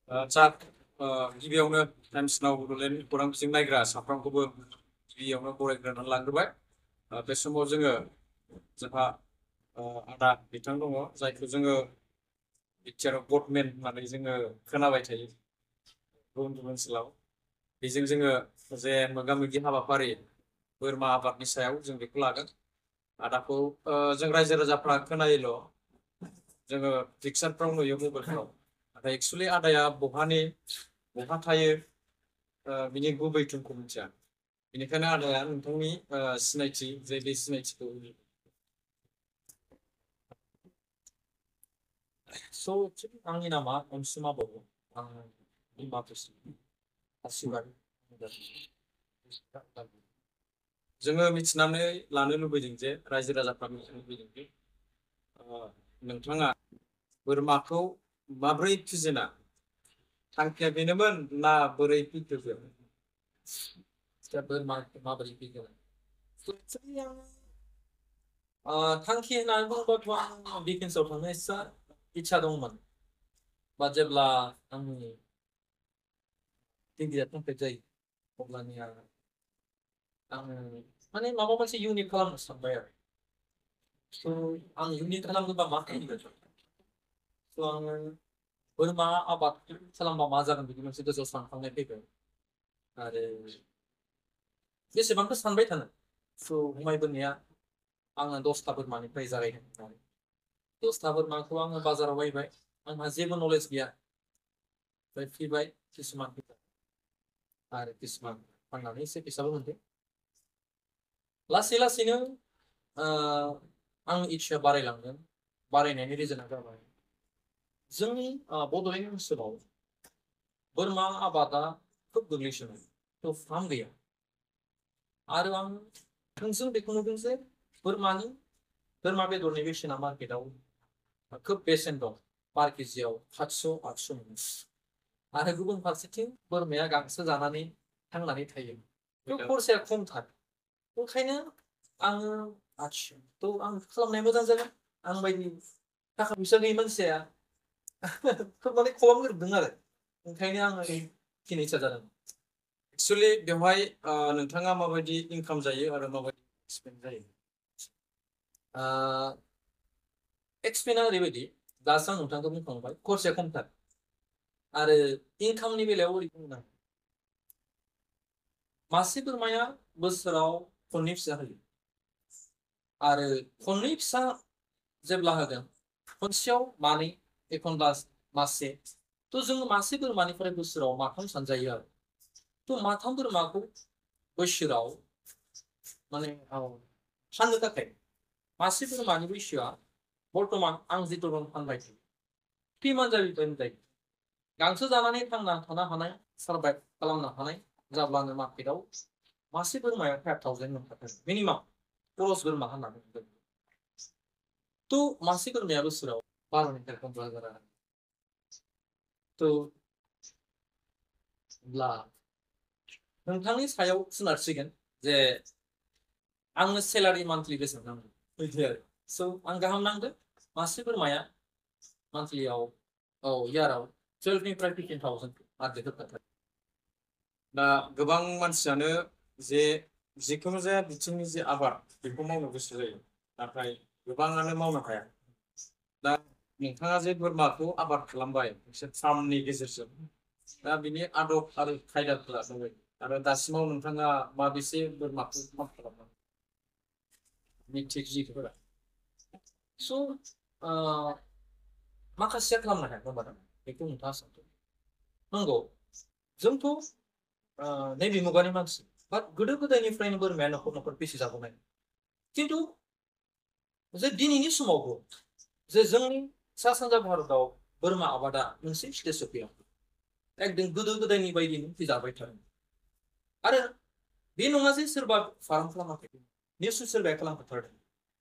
आदसा गिबियावनो टाइम्स नाव बड'लेण्ड खौरां बिजों नायग्रा साफ्रोमखौबो गिबियावनो बरायग्रोनानै लाग्रोबाय। बे समाव जोंहा आदा बिथां दङ जायखौ जोङो बिटिआर गभर्नमेन्ट होननानै जोङो खोनाबाय थायो गुबुन गुबुन ओनसोलाव। बेजों जोङो जे मोगा मोगि हाबाफारि बोरमा आबादनि सायाव जों बेखौ लागोन। आदाखौ जों रायजो राजाफ्रा खोनायोल', जोङो पिक्सारफ्राव नुयो मबाइलफ्राव, नाथाय एक्सुवेलि आदाया बहा थायो बिनि गुबै थंखौ मिथिया। बेनिखायनो आदाया नोंथांनि सिनायथि जे बे सिनायथिखौ So, आंनि नामा अनसुमा बर'। आं बिमा बिफा आसिबारि। जोङो मिथिनानै लानो लुबैदों जे रायजो राजाफ्रा मिथिनो लुबैदों जे नोंथाङा बोरमाखौ माब्रै फिजेना? थांखिया बेनोमोन ना बोरै फिखो? बोरमा माबोरै फैगोन? थांखि होननानै बुङोबाथ' आं डिफेन्सआव थांनो एसे इच्छा दंमोन। बा जेब्ला आंनि डिग्रिया कमप्लिट जायो अब्लानिया आङो माने माबा मोनसे इउनिक खालामनो सानबाय आरो। स' आं इउनिक खालामनोबा मा खालामगोन? स' आङो बोरमा आबाद खालामबा मा जागोन बिदि मोनसे गोसोआव सानखांनाय फैबाय। आरो बेसेबांथो सानबाय थानो। स' हुमायबोनाया आङो 10टा बोरमानिफ्राय जागायदों। 10टा बोरमाखौ आङो बाजाराव बायबाय, आंहा जेबो नलेज गैया। ओमफ्राय फैबाय किसुमान आरो किसुमान फाननानै एसे फैसाबो मोनदों। लासै लासैनो आं इच्छाया बारायलांदों। बारायनायनि रिजोना जाबाय जोंनि बड'लेण्ड ओनसोलाव बोरमा आबादा खोब गोग्लैसोनाय, थ' फार्म गैया। आरो आं थोंजों बेखौ नुदों जे बोरमा बेदरनि बेसेना मार्केटआव खोब बेसेन दं। पार केजियाव 700-800 मोनो। आरो गुबुन फारसेथिं बोरमाया गांसो जानानै थांनानै थायो, थ' खरसाया खमथार। ओंखायनो आङो थ' आं खालामनाया मोजां जागोन। आं बायदि थाखा फैसा गैयै मानसिया खोब माने खबाम गोरोबदों आरो। ओंखायनो आङो खिनि इच्छा जादों। एक्सुवेलि बेवहाय नोंथाङा माबायदि इनकाम जायो आरो माबायदि एक्सपेन्ड जायो? एक्सपेन्डआ ओरैबायदि, दासो आं नोंथांखौ बुंखांबाय खरसाया खमथार। आरो इनकामनि बेलायाव ओरै बुंनां मासे बोरमाया बोसोराव खननै फिसा होयो। आरो खननै फिसा जेब्ला होगोन, खनसेयाव मानै, एखनब्ला मासे, थ' जोङो मासे बोरमानिफ्राय बोसोराव माथाम सानजायो आरो। थ' माथाम बोरमाखौ बोसोराव माने फाननो थाखाय मासे बोरमानि बैसोआ बर्तमान आं जिथु फानबाय थायो 3 मान्थ जायो। गांसो जानानै थांना थानो हानाय, सार्भाइभ खालामनो हानाय जाब्लानो मार्केटआव मासे बोरमाया 5,000 मोनखागोन मिनिमाम क्रस बोरमा होननानै बुंदों। थ' मासे बोरमाया बोसोराव 12,000 15,000 रां। थ' नोंथांनि सायाव सोनारसिगोन जे आंनो सेलारि मान्थलि बेसेबां नांगौ बिदि आरो। स' आं गाहाम नांदों मासे बोरमाया मान्थलियाव इयाराव 12निफ्राय 15,000 बाजेट होखाथार। दा गोबां मानसियानो जे जिखुनु जाया बिथिंनि जे आबाद बेखौ मावनो गोसो जायो, नाथाय गोबाङानो मावनो हाया। दा नोंथाङा जे बोरमाखौ आबाद खालामबाय मोनसे फार्मनि गेजेरजों, दा बिनि आदब आरो खायदाफोरा माबायदि? आरो दासिमाव नोंथाङा माबेसे बोरमाखौ फार्म खालामदों? मिथिजिफोरा स' माखासेया खालामनो हाया होनबा बेखौ नोंथाङा सानदों नंगौ। जोंथ' नैबे मुगानि मानसि, बाट गोदो गोदायनिफ्रायनो बोरमाया न'खर न'खर फिसिजाबोनाय। खिन्थु जे दिनैनि समावबो जे जोंनि सा सानजा भारताव बोरमा आबादा मोनसे स्टेजआव फैया। एकदम गोदो गोदायनि बायदिनो फिजाबाय थादों। आरो बे नङा जे सोरबा फार्म खालामाखै, निश्चय सोरबाया खालामखाथारदों।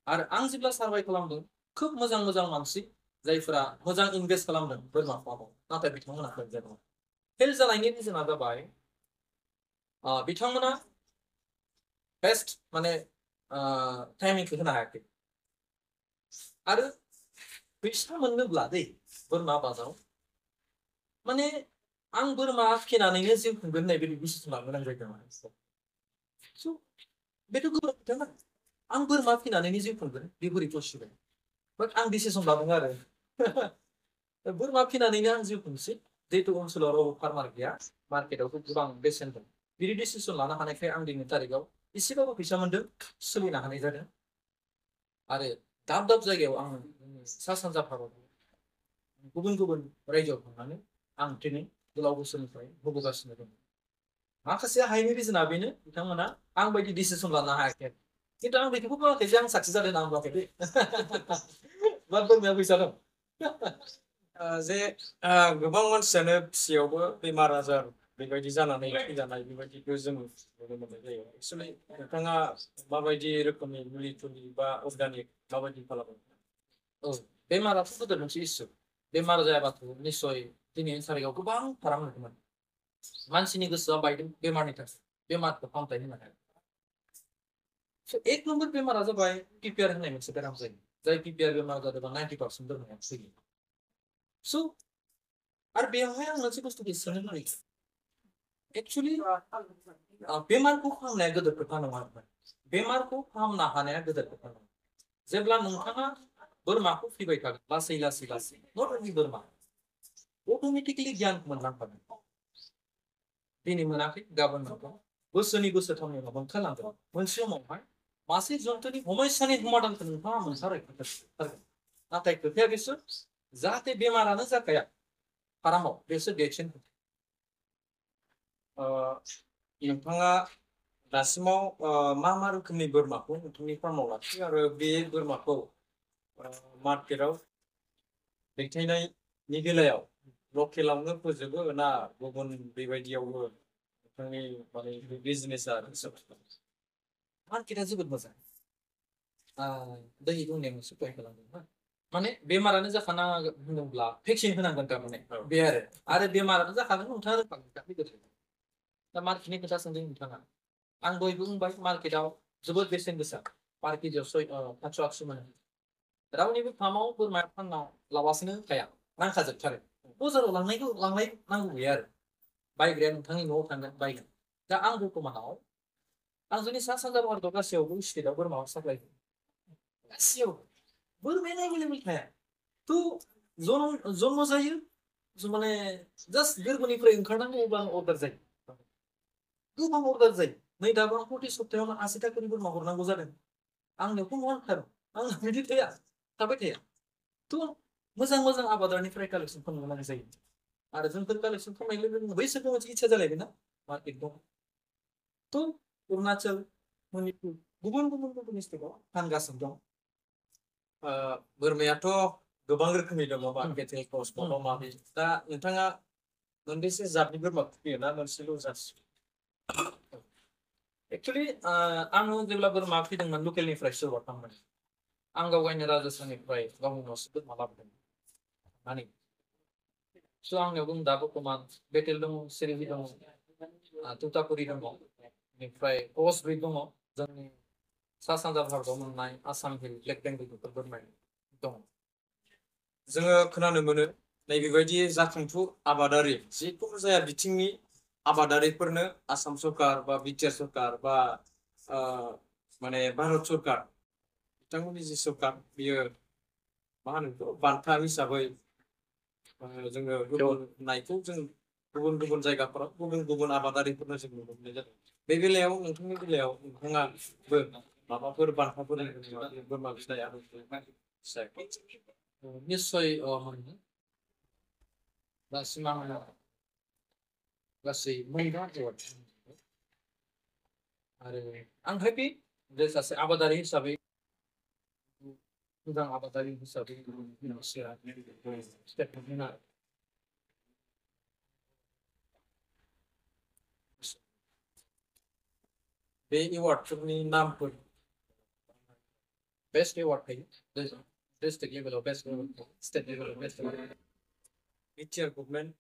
आरो आं जेब्ला सार्भाइ खालामदों, खोब मोजां मोजां मानसि जायफोरा मोजां इनभेस्ट खालामदों बोरमा फार्माव, नाथाय बिथांमोना फेल जादों। फेल जानायनि रिजोना जाबाय बिथांमोना बेस्ट माने टाइमिंखौ होनो हायाखै। आरो फैसा मोननोब्ला बोरमा बाजाराव माने आं बोरमा फिनानैनो जिउ खुंगोन होननाय बायदि डिसिसन लानो गोनां जादों माने स' बेथ' गोब्राब खोथा ना आं बोरमा फिनानैनो जिउ खुंगोन बे बोरै पसिबोल बाट आं डिसिसन लादों आरो बोरमा फिनानैनो आं जिउ खुंसै जिहेतु ओनसोलाव रावबो फार्मार गैया मार्केटआवथ' गोबां बेसेन दं बिदि डिसिसन लानो हानायखाय आं दिनै तारिखाव एसेबाबो फैसा मोन्दों सोलिनो हानाय जादों आरो दाब दाब जायगायाव आं सा सानजा भारताव गुबुन गुबुन रायजोआव थांनानै आं दिनै गोलाव बोसोरनिफ्राय नुबोगासिनो दं माखासे हायैनि रिजोना बेनो बिथांमोना आं बायदि डिसिसन लानो हायाखै खिन्थु आं बेखौबो बुङाखै जे आं साक्सेस जादों होनना आं बुङाखै दे बाट बोरमाया फैसा दं जे गोबां मानसियानो फिसियावबो बेमार आजार बेबायदि जानानै थैजानाय बेबायदिखौ जों नुनो मोननाय जायो एक्सुवेलि नोंथाङा माबायदि रोखोमनि मुलि थुलि बा अर्गानिक माबायदि खालामो औ बेमाराथ' गोदोर मोनसे इसु बेमार जायाबाथ' निस्सय दिनैनि थारिखाव गोबां फाराम नुदोंमोन मानसिनि गोसोआ बायदों बेमारनि थाखाय बेमारखौ फाहामथाय होनो हाया स' एक नम्बर बेमारा जाबाय पिपिआर होननाय मोनसे बेराम जायो जाय पिपिआर बेमार जादोंबा 90% बोरमाया थैयो स' आरो बेवहाय आं मोनसे बुस्थुखौ सोंनो लुबैयो एक्सुवेलि बेमारखौ फाहामनाया गोदोर खोथा नङा बेमारखौ फाहामनो हानाया गोदोर खोथा नङा जेब्ला नोंथाङा बोरमाखौ फिबाय थागोन लासै लासै लासै नट अनलि बोरमा अट'मेटिकलि गियानखौ मोनलांखागोन दिनै मोनाखै गाबोन मोनगोन बोसोरनै बोसोरथामनि उनाव मोनखालांगोन मोनसे समावहाय मासे जन्थुनि समस्यानि समाधानखौ नोंथाङा मोनथारगोन नाथाय खोथाया बेसो जाहाथे बेमारानो जाखाया फारामाव बेसो देरसिन नोंथाङा दासिमाव मा मा रोखोमनि बोरमाखौ नोंथांनि फार्माव लाखियो आरो बे बोरमाखौ मार्केटआव दैथायनायनि बेलायाव लकेलावनो फोजोबो ना गुबुन बेबायदियावबो नोंथांनि माने बिजनेसा मार्केटआ जोबोद मोजां दै बुंनाय मोनसे पइन्ट खालामदों माने बेमारानो जाखाना होनोब्ला भेक्सिन होनांगोन थारमाने बे आरो बेमारानो जाखागोन नोंथाङा रोंखागोन दा मार्केटनि खोथा सोंदों नोंथाङा आं दहायबो बुंबाय मार्केटआव जोबोद बेसेन गोसा पार केजियाव 500 मोनो रावनिबो फार्माव बोरमा फानना लाबासिनो थाया नांखाजोबथारो बाजाराव लांनाय नांगौ गैया आरो बायग्राया नोंथांनि न'आव थांगोन बायगोन दा आं बर्थमानाव आं जोंनि सा सानजा भारताव गासैयावबो स्टेटआव बोरमा साप्लाय गासैयाव बोरमायानो एभेलेबल थाया थ' जन्म जायो माने जास्ट गोरबोनिफ्राय ओंखारनांगौ अब्लानो अर्डार जायो गोबां अर्डार जायो नै दाबो आं प्रति सप्तायावनो 80 थाखानि बोरमा हरनांगौ जादों आंनो फन हरथारो आं बिदि थाबाय थाया थ' मोजां मोजां आबादारिनिफ्राय कालेक्सन खालामनो गोनां जायो आरो जोंफोर कालेक्सन खालामनाय लोगो लोगो बैसोरबो मोनसे इच्छा जालायगोन ना मार्केट दं थ' अरुणाचल मणिपुर गुबुन गुबुन गुबुन स्टेटआव फानगासिनो दं बोरमायाथ' गोबां रोखोमनि दङ मार्केटिं क्रस माबा माबि दा नोंथाङा मोनबेसे जातनि बोरमा फियो ना मोनसेल' जात एक्चुअलि आङो जेब्ला बोरमा फिदोंमोन लकेलनिफ्राय सोरबा थांमोन आं गावगायनो राजस्थाननिफ्राय गावनि न'आवसो बोरमा लाबोदों माने स' आंनियाव दं दा बर्थमान बेटेल दङ सिरिलि दङ तुताकुरि दङ बेनिफ्राय क्रस ब्रिड दङ जोंनि सा सानजा भारताव मोननाय आसाम हिल ब्लेक बेंगल बेफोर बोरमा दङ जोङो खोनानो मोनो नैबेबायदि जाखांफु आबादारि जिखुनु जाया बिथिंनि आबादारिफोरनो आसाम सरकार बा बिटिआर सरकार बा माने भारत सरकार बिथांमोननि जि सरकार बियो मा होनो बेखौ बान्था हिसाबै जोङो होनायखौ जों गुबुन गुबुन जायगाफोराव गुबुन गुबुन आबादारिफोरनो जों नुनो मोननाय जादों बे बेलायाव नोंथांनि बेलायाव नोंथाङाबो माबाफोर बान्थाफोर बोरमा फिसिनाय आरो निस्सय दासिम आं गासै 9 एवार्ड आरो आं हेपि जे सासे आबादारि हिसाबै मोजां आबादारि हिसाबै बे एवार्डफोरनि नामफोर बेस्ट एवार्ड थायो डिस्ट्रिक्ट लेभेलाव बेस्ट एवार्ड स्टेट लेभेलाव बेस्ट एवार्ड बिटिआर गभर्नमेन्ट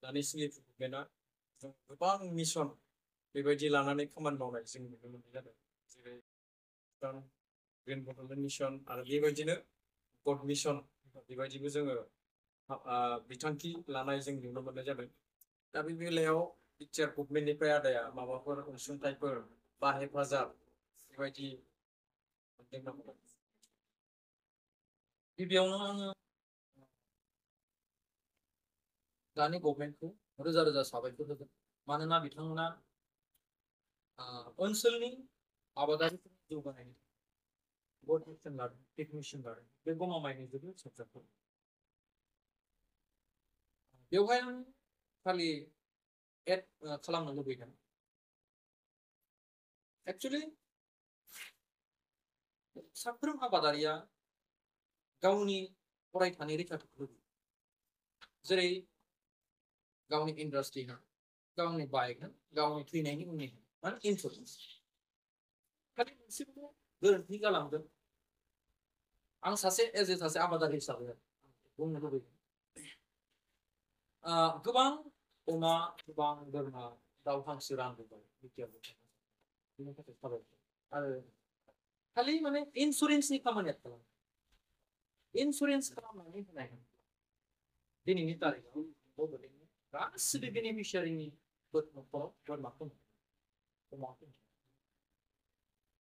दानि सिलिफु गभर्नमेन्टआ गोबां मिशन बेबायदि लानानै खामानि मावनाय जों नुनो मोननाय जादों जेरै ग्रिन बटलमेन्ट मिशन आरो बेबायदिनो गड मिशन बेबायदिबो जोङो बिथांखि लानाय जों नुनो मोननाय जादों दा बे बेलायाव बिटिआर गभर्नमेन्टनिफ्राय आदाया माबाफोर अनसुंथाइफोर बा हेफाजाब बेबायदि मोनदों नामा? गिबियावनो आङो दानि गभर्नमेन्टखौ रोजा रोजा साबायखर होगोन मानोना बिथांमोना ओनसोलनि आबादारिफोरनि जौगानायनि बहुत मिशन लादों टेकनिशियान लादों बे गमामायैनो जोबोद साबजाथाव बेवहाय आं खालि एड खालामनो लुबैदों एक्चुअलि साफ्रोम आबादारिया गावनि अरायथानि रैखाथिखौ लुबैयो जेरै गावनि इन्डास्ट्रि होन गावनि बाइक होन गावनि थैनायनि उननि होन माने इन्सुरेन्स खालि मोनसेबो गोरोन्थि जालांदों आं सासे एज ए सासे आबादारि हिसाबै बुंनो लुबैदों गोबां अमा गोबां बोरमा दाउ हांसो रानबोबाय बिटिआर बिनि थाखाय साबायखर आरो खालि माने इन्सुरेन्सनि खामानिया खालाम इन्सुरेन्स खालामनानै होनाय दिनैनि तारिखाव बड'लेण्डनि गासिबो बेनिफिसियारिनि न'खराव बोरमाखौ अमाखौ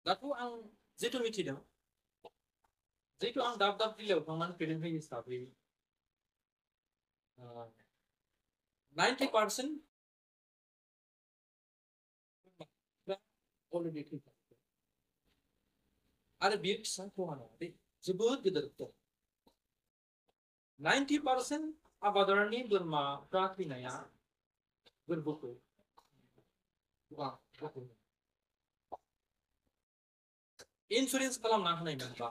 दाथ' आं जिथु मिथिदों जिहेतु आं दाब दाब जिल्लायाव थांनानै ट्रेनिं होयो हिसाबै 90% अलरेडि थैखाबाय आरो बेयो फिसा खहा नङा बे जोबोद गिदिर दं 90% आबादारिनि बोरमाफ्रा थैनाया गोरबोखौ इन्सुरेन्स खालामना होनाय मोनबा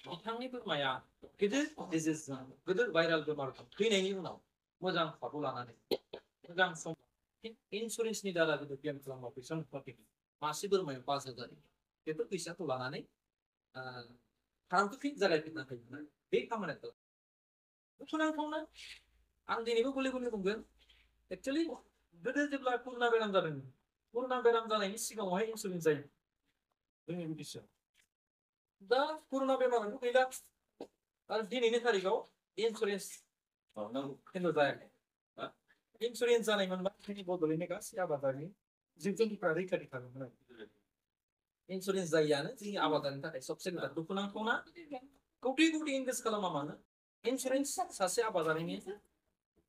बिथांनि बोरमाया गिदिर डिजिजजों गिदिर भाइराल बेमार थैनायनि उनाव मोजां खाबु लानानै मोजां सम इन्सुरेन्सनि दारा जुदि क्लेम खालामबा फैसा मोनफाफिनो मासे बोरमायाव 5,000 बेफोर फैसाखौ लानानै फार्मखौ फिन जागायफिननो हायो बे खामानिया दुखुनांथावना आं दिनैबो गले गले बुंगोन एक्चुअलि गोदो जेब्ला करुना बेराम जादों करुना बेराम जानायनि सिगाङावहाय इन्सुरेन्स जायो जोंनि बिटिसिआव दा करुना बेमारानो गैला आरो दिनैनि तारिखाव इन्सुरेन्स खिन्थु जायाखै इन्सुरेन्स जानाय मोनबा जोंनि बड'लेण्डनि गासै आबादारिनि जिब जुन्थुफ्रा रैखाथि थागौमोन आरो इन्सुरेन्स जायैयानो जोंनि आबादारिनि थाखाय सबसे गिदिर दुखुनांथावना कौटि कौटि इनभेस्ट खालामा मानो इन्सुरेन्स सासे आबादारिनि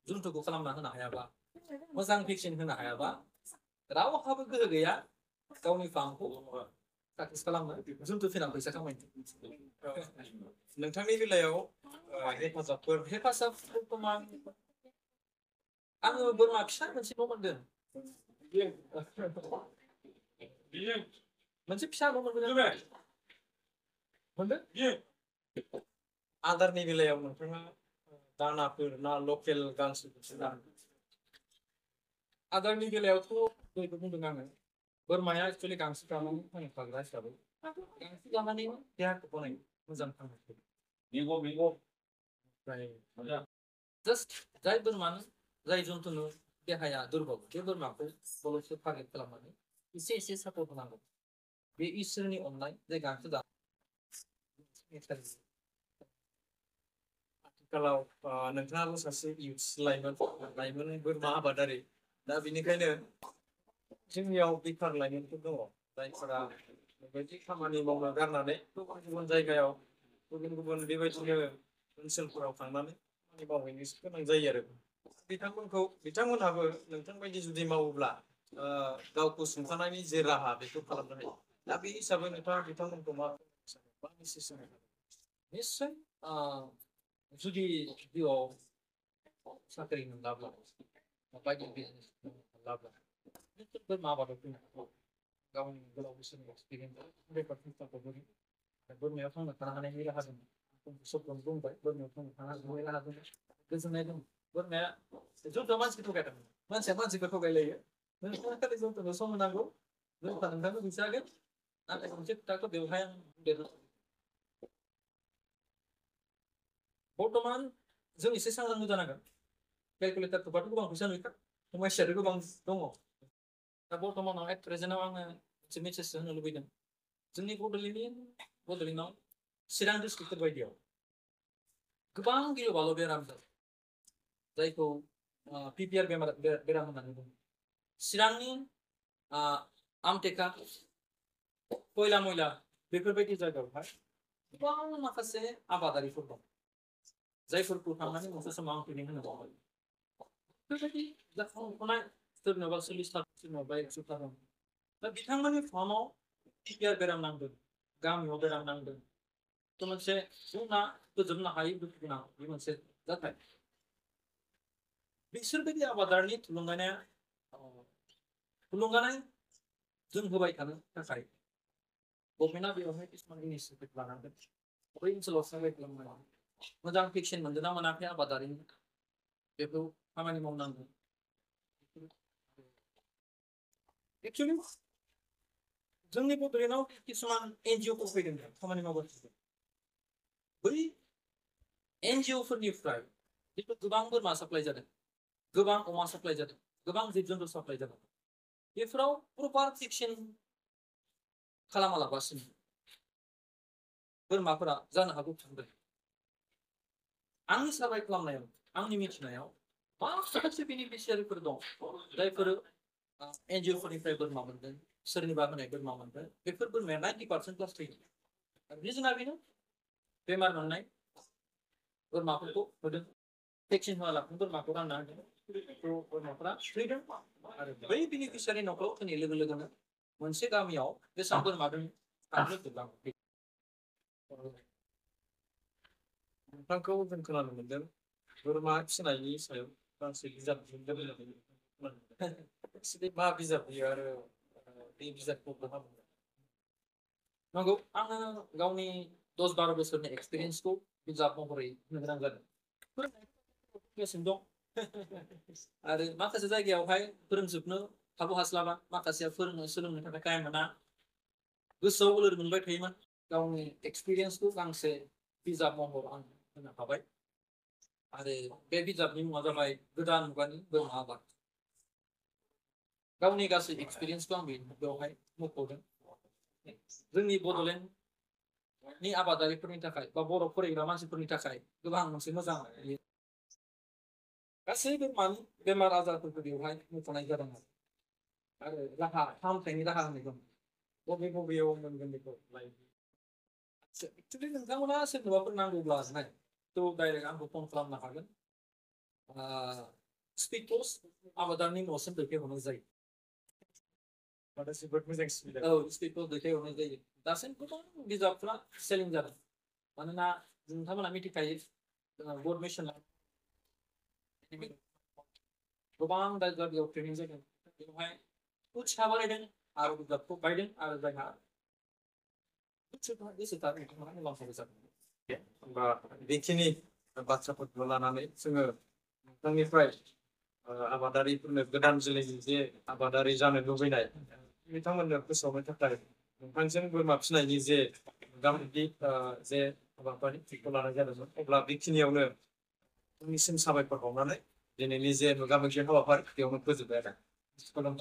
जुन्थुखौ खालामना होनो हायाबा मोजां भेक्सिन होनो हायाबा रावहाबो गोहो गैया गावनि फार्मखौ साक्सेस खालामनो जुन्थु फिना फैसा खामायनो नोंथांनि बेलायाव हेफाजाबफोर बर्थमान आङो बोरमा फिसा मोनसे न' मोनदों मोनसे फिसा न' मोनदों आदारनि बेलायाव नोंथाङा दानाफोर ना लकेल गांसोफोरसो जानो आदारनि बेलायावथ' दहायबो बुंदों आङो बोरमाया एक्चुअलि गांसो जानानै थांना थाग्रा हिसाबै गांसो जानानै देहाखौ बानायो मोजां थांना थायो ओमफ्राय जास्ट जाय बोरमानो जाय जुन्थुनो देहाया दुर्बल बे बोरमाखौ बल'सो टारगेट खालामनानै एसे एसे सापर्ट होनांगौ बे इसोरनि अननाय जे गांसो आथिखालाव नोंथाङाबो सासे इयुथ्स लाइमोन बोरमा आबादारि दा बेनिखायनो जोंनियाव बेखार लाइमोनफोर दङ जायफोरा बेबायदि खामानि मावनो गारनानै गुबुन गुबुन जायगायाव गुबुन गुबुन बेबायदिनो ओनसोलफोराव थांनानै खामानि मावहैनोसो गोनां जायो आरो बिथांमोनहाबो नोंथां बायदि जुदि मावोब्ला गावखौ सुंथानायनि जे राहा बेखौ खालामनो हायो दा बे हिसाबै नोंथाङा बिथांमोनखौ मा मेसेज होनो हागोन निश्चय जुदि जिउआव साख्रि मोनलाब्ला बायदि बिजनेस मोनलाब्ला बोरमा आबादाव फैनांगौ गावनि गोलाव बोसोरनि एक्सपिरियेन्स बेफार फुंखाखौ बोरमायाव थांना थानो हानायनि राहा दङ सबखौनो बुंबाय बोरमायाव थांना थानो हानायनि राहा दङ गोजोननाय दं बोरमाया जुन्थुआ मानसिखौ थगायदों मानसिया मानसिखौ थगायलायो नोंथाङा खालि जुन्थुनो सम होनांगौ जुन्थुआ नोंथांनो फैसा होगोन नाथाय मोनसे खोथाखौ बेवहाय आं बुंदेरनो बर्थमान जों एसे सांग्रां जानांगोन केलकुलेटर थुबाथ' गोबां फैसा नुयो समस्याथ' गोबां दङ दा बर्थमानाव एट प्रेजेन्टआव आङो मोनसे मेसेज होनो लुबैदों जोंनि बड'लेण्डआव चिरां डिस्ट्रिक्ट बायदियाव गोबां गिलु बालु बेराम जायो जायखौ PPR बेराम होननानै बुङो चिरांनि आमटेका खयला मयला बेफोरबायदि जायगायावहाय गोबां माखासे आबादारिफोर दं जायफोरखौ थांनानै मोनसे समाव आं ट्रेनिं होनो दंमोन बेफोरबायदि जाखांफुनाय सोरनावबा 40 था सोरनावबा 100 था दं दा बिथांमोननि फार्माव PPR बेराम नांदों गामियाव बेराम नांदों थ' मोनसे जोंना फोजोबनो हायै दुखु गोनां बे मोनसे जाथाय बिसोरबायदि आबादारिनि थुलुंगानाय जों होबाय थानो थाखाय गभर्नमेन्टआ बेवहाय किसुमान इनिसियेटिभ लानांगोन बै ओनसोलाव सार्भे खालामनांगोन मोजां भेक्सिन मोनदोंना मोनाखै आबादारिनि बेखौ खामानि मावनांगोन एक्चुअलि जोंनि बड'लेण्डआव किसुमान NGOफोर फैदों खामानि मावगासिनो बै NGOफोरनिफ्राय जिथु गोबां बोरमा साप्लाइ जादों गोबां अमा साप्लाइ जादों गोबां जिब जुन्थु साप्लाइ जादों बेफोराव प्रपार भेक्सिन खालामालाबासिनो बोरमाफोरा जानो हागौ थांदों आंनि सार्भे खालामनायाव आंनि मिथिनायाव माखासे बेनिफिसियारिफोर दं जायफोर NGOफोरनिफ्राय बोरमा मोनदों सोरनिबा होनाय बोरमा मोनदों बेफोर बोरमाया 90% प्लास थैदों रिजोना बेनो बेमार मोननाय बोरमाफोरखौ होदों भेक्सिन होआलासिनो बोरमाखौ रानना होदों बोरमाफोरा थैदों आरो बै बेनिफिसियारि न'खराव फैनाय लोगो लोगोनो मोनसे गामियाव बेसेबां बोरमा दं नोंथांखौ जों खोनानो मोनदों बोरमा फिसिनायनि सायाव गांसे बिजाब दिहुनदों होननानै मा बिजाब बियो आरो बे बिजाबखौ बहा मोनो नंगौ आङो गावनि 10-12 बोसोरनि एक्सपिरियेन्सखौ बिजाब महरै होनो गोनां जादों फोरोंगासिनो दं आरो माखासे जायगायावहाय फोरोंजोबनो खाबु हास्लाबा माखासेया सोलोंनो थाखाय टाइम मोना गोसोआव बोलोर मोनबाय थायोमोन गावनि एक्सपिरियेन्सखौ गांसे बिजाब महर आं होनो हाबाय आरो बे बिजाबनि मुङा जाबाय गोदान मुगानि बोरमा आबाद गावनि गासै एक्सपिरियेन्सखौ आं बेवहाय मख'दों जोंनि बड'लेण्डनि आबादारिफोरनि थाखाय बा बर' फरायग्रा मानसिफोरनि थाखाय गोबां मोनसे मोजां गासै बोरमानि बेमार आजारफोरखौ बेवहाय मख'नाय जादों आरो राहा फाहामथायनि राहा होनाय दं बबेयाव मोनगोन बेखौ एक्चुअलि नोंथांमोना सोरनोबाफोर नांगौब्ला थ' डाइरेक्ट आंखौ फन खालामनो हागोन स्पिड पस्ट आबादारिनि न'सिम दैथायहरनाय जायो जोबोद मोजां सुबिदा स्पिड पस्ट दैथायहरनाय जायो दासिम गोबां बिजाबफ्रा सेलिं जादों मानोना नोंथांमोना मिथिखायो बोर्ड मिशन गोबां जायगायाव ट्रेनिं जादों बेवहाय उत्साह बारायदों आरो बिजाबखौ बायदों आरो जायहा गोसोथार बिथांमोना मुलाम्फा जादों होमबा बेखिनि बाथ्राफोरखौ लानानै जोङो नोंथांनिफ्राय आबादारिफोरनो गोदान जोलैनि जे आबादारि जानो लुबैनाय बिथांमोननो फोसावनो थाखाय नोंथांजों बोरमा फिसिनायनि जे मोगा-मोगि जे हाबाफारि बेखौ लानाय जादोंमोन अब्ला बेखिनियावनो नोंथांनिसिम साबायखर बावनानै दिनैनि जे मोगा-मोगि हाबाफारि बेयावनो फोजोबबाय आरो